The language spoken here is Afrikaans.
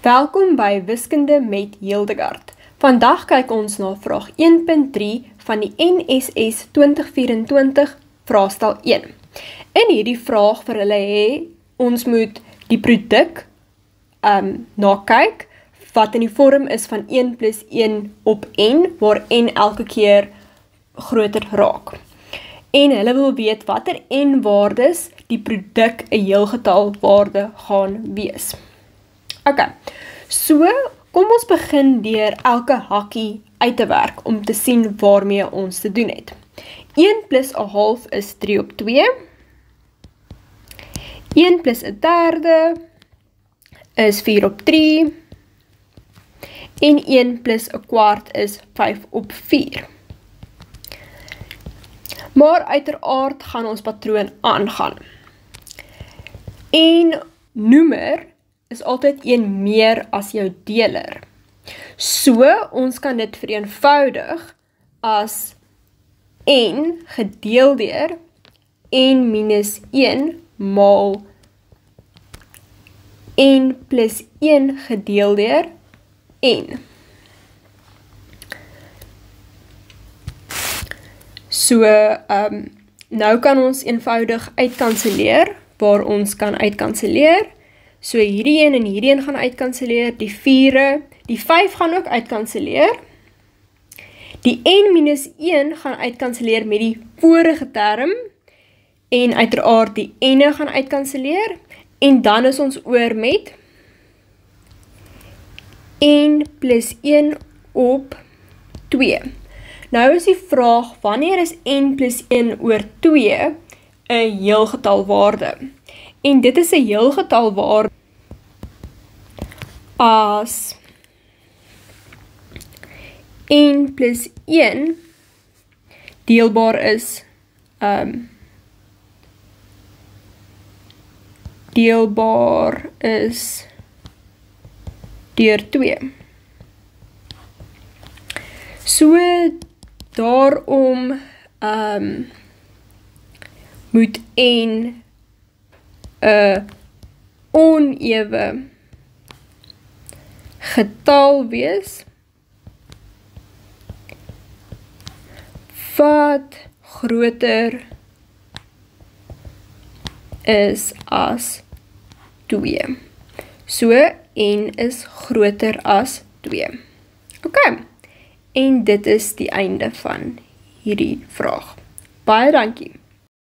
Welkom by Wiskunde met Hildegard. Vandag kyk ons na vraag 1.3 van die NSS 2024 vraestel 1. In hierdie vraag vir hulle ons moet die produk nakyk wat in die vorm is van 1 plus 1 op n, waar n elke keer groter raak. En hulle wil weet watter n-waardes die produk 'n heelgetalwaarde gaan wees. Ok, so kom ons begin deur elke hakkie uit te werk om te sien waarmee ons te doen het. 1 plus 'n half is 3 op 2. 1 plus 'n derde is 4 op 3. En 1 plus 'n kwart is 5 op 4. Maar uiteraard gaan ons patroon aangaan. En noemer is altyd 1 meer as jou deler. So, ons kan dit vereenvoudig as n gedeel deur n minus 1 maal n plus 1 gedeel deur n. So, nou kan ons eenvoudig uitkanselleer, waar ons kan uitkanselleer. So hierdie een en hierdie een gaan uitkanselleer, die 4, die 5 gaan ook uitkanselleer. Die n minus 1 gaan uitkanselleer met die vorige term, en uiteraard die n'e gaan uitkanselleer, en dan is ons oor met n plus 1 op 2. Nou is die vraag, wanneer is n plus 1 oor 2 'n heelgetalwaarde? En dit is 'n heelgetalwaarde as n plus 1 deelbaar is deur 2. So daarom moet n 'n onewe getal wees wat groter is as 2. So, n is groter as 2. Ok, en dit is die einde van hierdie vraag. Baie dankie.